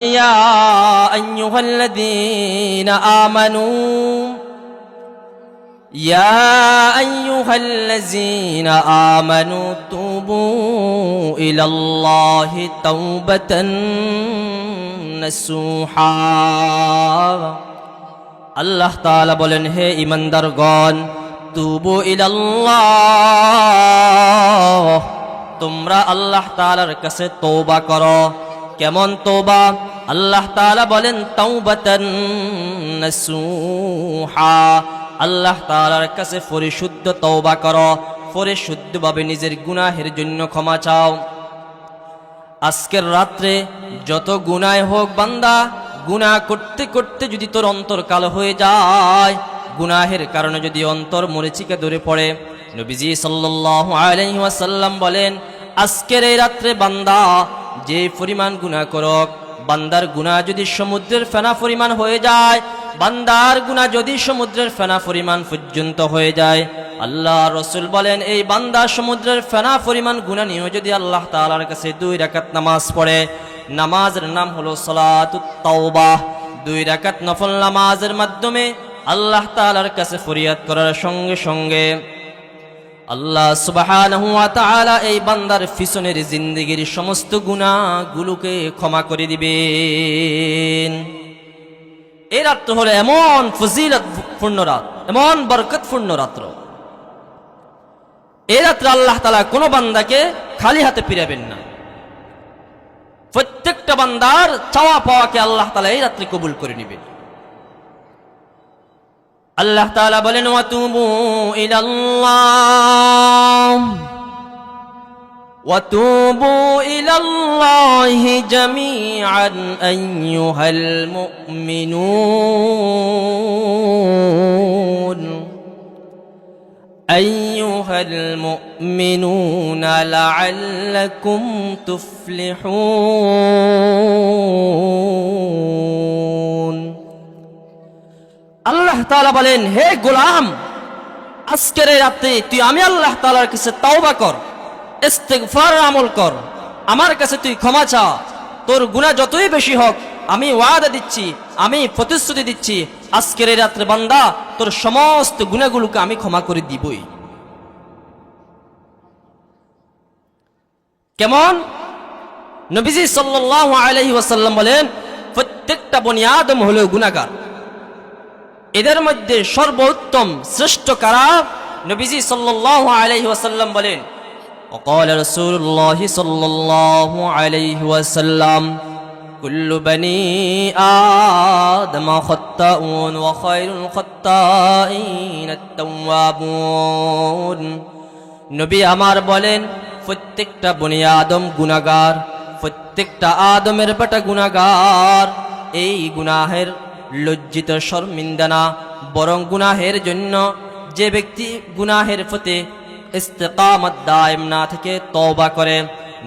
يا أيها الذين آمنوا توبوا إلى الله توبة نصوحا আল্লাহ তাআলা বলেন, হে ঈমানদারগণ, তুবু ইলাল্লাহ, তোমরা আল্লাহ তাআলার কাছে তওবা করো। কেমন তওবা? আল্লাহ তাআলা বলেন তাওবাতান নাসুহা, আল্লাহ তাআলার কাছে পরিশুদ্ধ তওবা করো, পরিশুদ্ধভাবে নিজের গুনাহের জন্য ক্ষমা চাও। আজকের রাত্রে যত গুনাহ হোক বান্দা, গুনাহ করতে করতে যদি তোর অন্তর কালো হয়ে যায়, গুনাহের কারণে যদি অন্তর মরিচিকা ধরে পড়ে, নবীজি সাল্লাল্লাহু আলাইহি ওয়াসাল্লাম বলেন, আজকের এই রাত্রে বান্দা যে পরিমাণ গুনাহ করুক, বান্দার গুনাহ যদি সমুদ্রের ফেনা পরিমাণ হয়ে যায়, বান্দার গুনাহ যদি সমুদ্রের ফেনা পরিমাণ পর্যন্ত হয়ে যায়, আল্লাহ রাসূল বলেন, এই বান্দা সমুদ্রের ফেনা পরিমাণ গুনাহ নিয়ে যদি আল্লাহ তাআলার কাছে 2 রাকাত নামাজ পড়ে, নামাজের নাম হলো সালাতুত তাওবাহ, 2 রাকাত নফল নামাজের মাধ্যমে আল্লাহ তাআলার কাছে ফরিয়াদ করার সঙ্গে সঙ্গে আল্লাহ সুবহানাহু ওয়া তাআলা এই বান্দার পিছনের জিন্দেগীর সমস্ত গুনাহগুলোকে ক্ষমা করে দিবেন। এই রাত হলো এমন ফজিলতপূর্ণ রাত, এমন বরকতপূর্ণ রাত্র। এই রাত্রে আল্লাহ তাআলা কোনো বান্দাকে খালি হাতে ফিরাবেন না। প্রত্যেকটা বান্দার চাওয়া পাওয়াকে আল্লাহ তাআলা এই রাত্রে কবুল করে নেবেন। আল্লাহ তাআলা বলেন, ওয়াতুবু ইলাল্লাহি জামিআন আইয়ুহাল মুমিনুনা লাআল্লাকুম তুফলিহুন। আল্লাহ তাআলা বলেন, হে গোলাম, আজকের এই রাতে তুই আমি আল্লাহ তাআলার কাছে তওবা কর, ইস্তিগফার আমল কর, আমার কাছে তুই ক্ষমা চা। তোর গুনাহ যতই বেশি হোক, আমি ওয়াদা দিচ্ছি, আমি প্রতিশ্রুতি দিচ্ছি, আজকের এই রাতে বান্দা তোর সমস্ত গুনাহগুলোকে আমি ক্ষমা করে দিবই। কেমন? নবীজি সাল্লাল্লাহু আলাইহি ওয়াসাল্লাম বলেন, প্রত্যেকটা বনি আদম হলো গুনাহগার। এদের মধ্যে সর্বোত্তম শ্রেষ্ঠ কারা? নবীজি সাল্লাল্লাহু আলাইহি ওয়াসাল্লাম বলেন, وقال رسول الله صلى الله عليه وسلم كل بني آدم خطاؤون وخير الخطائين التوابون। নবী আমার বলেন, প্রত্যেকটা বনি আদম গুনাহগার, প্রত্যেকটা আদমের বেটা গুনাহগার। এই গুনাহের লজ্জিত শর্মিন্দা না, বরং গুনাহের জন্য যে ব্যক্তি গুনাহের প্রতি ইস্তিকামত দায়েম না থেকে তওবা করে,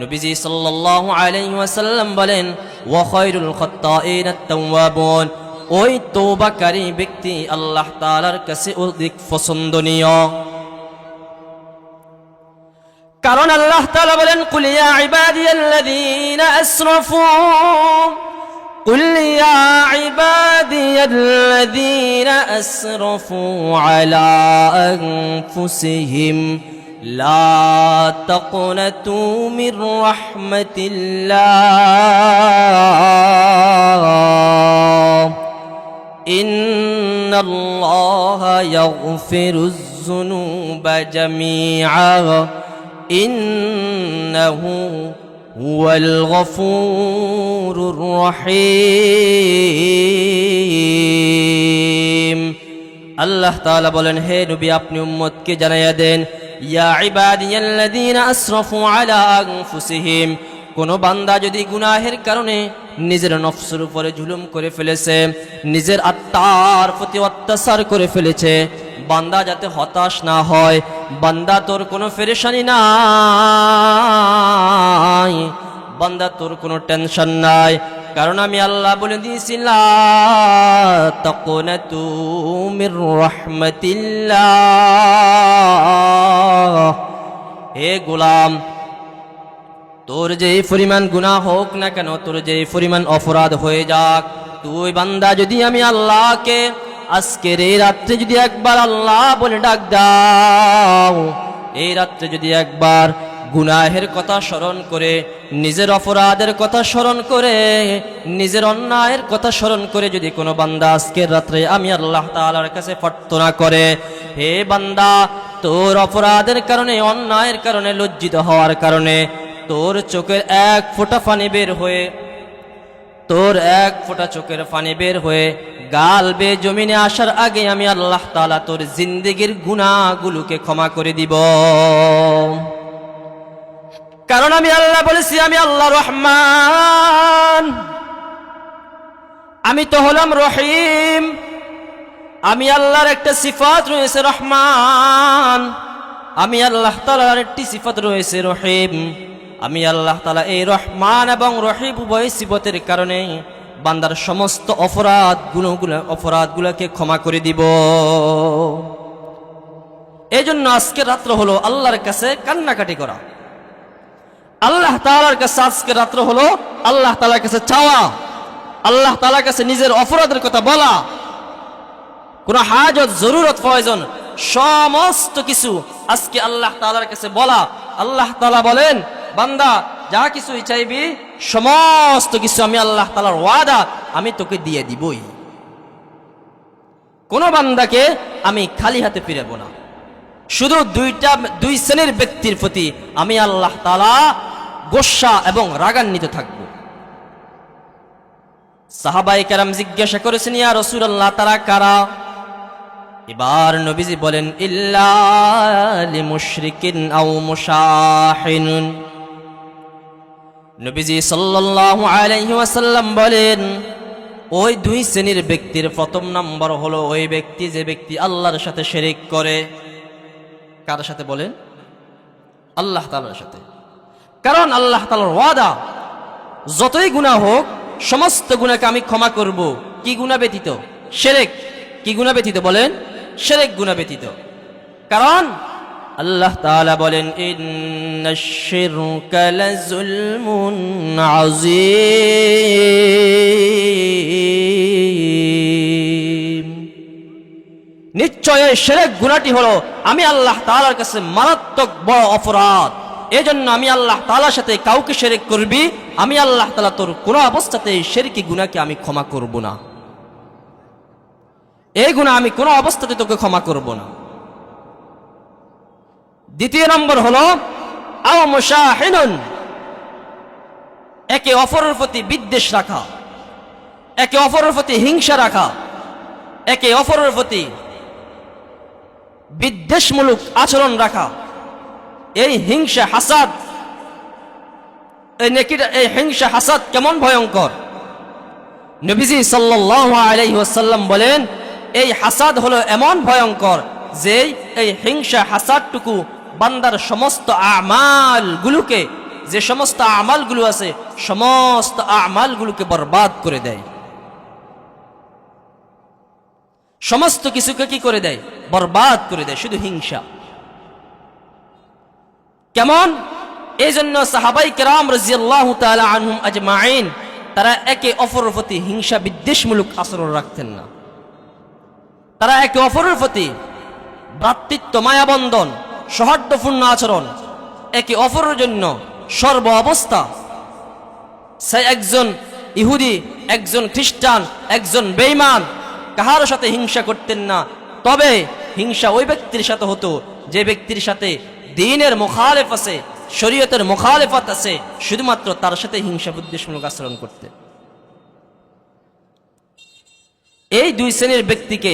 নবীজি সাল্লাল্লাহু আলাইহি ওয়াসাল্লাম বলেন, ওয়া খায়রুল খাত্তাইন আত-তাওয়াবুন, ওই তওবাকারী ব্যক্তি আল্লাহ তাআলার কাছে অধিক পছন্দনীয়। কারণ আল্লাহ তাআলা বলেন, কুল ইয়া ইবাদিয়াল্লাযীনা আসরাফু قل يا عبادي الذين أسرفوا على أنفسهم لا تقنطوا من رحمة الله إن الله يغفر الذنوب جميعا إنه هو الغفور الرحيم। আল্লাহ তাআলা বলেন, হে নবী, আপনি উম্মতকে জানাইয়া দেন, ইয়া ইবাদিয়াল্লাযীনা আসরাফু আলা আনফুসিহিম, কোন বান্দা যদি গুনাহের কারণে নিজের নফসের উপরে জুলুম করে ফেলেছে, নিজের আত্মার প্রতি অত্যাচার করে ফেলেছে, বান্দা যাতে হতাশ না হয়। বান্দা তোর কোনো পেরেশানি নাই, বান্দা তোর কোনো টেনশন নাই, কারণ আমি আল্লাহ বলে দিয়েছি, লা তাকুনাতু মির রাহমাতিল্লাহ। হে গোলাম, তোর যে পরিমাণ গুনাহ হোক না কেন, তোর যে পরিমাণ অপরাধ হয়ে যাক, তুই বান্দা যদি আমি আল্লাহকে আজকের এই রাত্রে যদি একবার আল্লাহ বলে ডাক দাও, এই রাত্রে যদি একবার গুনাহের কথা স্মরণ করে, নিজের অপরাধের কথা স্মরণ করে, নিজের অন্যায়ের কথা স্মরণ করে যদি কোনো বান্দা আজকের রাত্রে আমি আল্লাহ তাআলার কাছে প্রার্থনা করে, হে বান্দা, তোর অপরাধের কারণে, অন্যায়ের কারণে, লজ্জিত হওয়ার কারণে তোর চোখের এক ফোঁটা পানি বের হয়ে, তোর এক ফোঁটা চোখের পানি বের হয়ে গাল বেয়ে জমিনে আসার আগে আমি আল্লাহ তাআলা তোর জিন্দেগির গুনাহগুলোকে ক্ষমা করে দিব। কারণ আমি আল্লাহ বলেছি, আমি আল্লাহ রহমান, আমি তো হলাম রহিম। আমি আল্লাহর একটা সিফাত রয়েছে রহমান, আমি আল্লাহ তাআলার একটি সিফাত রয়েছে রহিম। আমি আল্লাহ তাআলা এই রহমান এবং রহিম উভয় সিফতের কারণে বান্দার সমস্ত অপরাধগুলোকে ক্ষমা করে দিব। এই জন্য আজকের রাত্র হলো আল্লাহর কাছে কান্নাকাটি করা, আল্লাহ তাআলার কাছে আজকের রাত্র হলো আল্লাহ তাআলার কাছে চাওয়া, আল্লাহ তাআলার কাছে নিজের অপরাধের কথা বলা, কোন হাজত, জরুরত, প্রয়োজন সমস্ত কিছু আজকে আল্লাহ তাআলার কাছে বলা। আল্লাহ তাআলা বলেন, বান্দা যা কিছুই চাইবি সমস্ত কিছু আমি আল্লাহ তাআলার ওয়াদা, আমি তোকে দিয়ে দিবই। কোন বান্দাকে আমি খালি হাতে ফিরাব না। শুধু দুই শ্রেণীর ব্যক্তির প্রতি আমি আল্লাহ তাআলা গোসা এবং রাগান্বিত থাকব। সাহাবায়ে কেরাম জিজ্ঞাসা করেছেন, ইয়া রাসূলুল্লাহ, তারা কারা? এবার নবীজি বলেন, ইল্লা লিমুশরিকিন আও মুশাহিন। নবীজি সাল্লাল্লাহু আলাইহি ওয়াসাল্লাম বলেন, ওই দুই শ্রেণীর ব্যক্তির প্রথম নম্বর হলো ওই ব্যক্তি যে ব্যক্তি আল্লাহর সাথে শিরক করে। কার সাথে বলেন? আল্লাহ তাআলার সাথে। কারণ আল্লাহ তাআলার ওয়াদা, যতই গুনাহ হোক সমস্ত গুনাহকে আমি ক্ষমা করব। কি গুনাহ ব্যতীত? শিরক। কি গুনাহ ব্যতীত বলেন? শিরক গুনাহ ব্যতীত। কারণ আল্লাহ তাআলা বলেন, ইন্নাশ শিরকা লাযুলমুন আযীম। নিশ্চয় এই শিরক গুনাহটি হলো আমি আল্লাহ তাআলার কাছে মারাত্মক বড় অপরাধ। এজন্য আমি আল্লাহ তাআলার সাথে কাউকে শিরক করবি, আমি আল্লাহ তাআলা তোর কোনো অবস্থাতে এই শিরকি গুনাহকে আমি ক্ষমা করব না। এই গুনাহ আমি কোনো অবস্থাতে তোকে ক্ষমা করব না। দ্বিতীয় নম্বর হলো আও মুশাহিনুন, একে অপরের প্রতি বিদ্বেষ রাখা, একে অপরের প্রতি হিংসা রাখা, একে অপরের প্রতি বিদ্বেষমূলক আচরণ রাখা। এই হিংসা হাসাদ, এই হিংসা হাসাদ কেমন ভয়ঙ্কর! নবীজি সাল্লাল্লাহু আলাইহি ওয়াসাল্লাম বলেন, এই হাসাদ হলো এমন ভয়ঙ্কর যে এই হিংসা হাসাদটুকু বান্দার সমস্ত আমালগুলোকে, যে সমস্ত আমালগুলো আছে সমস্ত আমালগুলোকে বরবাদ করে দেয়। সমস্ত কিছুকে কি করে দেয়? বরবাদ করে দেয়। শুধু হিংসা কেমন? এই জন্য সাহাবায়ে কেরাম রাদিয়াল্লাহু তাআলা আনহুম আজমাইন তারা একে অপরের প্রতি হিংসা বিদ্বেষমূলক আচরণ রাখতেন না। তারা একে অপরের প্রতি ভ্রাতৃত্ব, মায়াবন্ধন, সৌহার্দ্যপূর্ণ আচরণ, একে অপরের জন্য সর্ব অবস্থা, সে একজন ইহুদি, একজন খ্রিস্টান, একজন বেঈমান, কাহার সাথে হিংসা করতেন না। তবে হিংসা ওই ব্যক্তির সাথে হতো যে ব্যক্তির সাথে দ্বীনের মুখালেফ আছে, শরীয়তের মুখালেফাত আছে, শুধুমাত্র তার সাথে হিংসা বিদ্বেষমূলক আচরণ করতে। এই দুই শ্রেণীর ব্যক্তিকে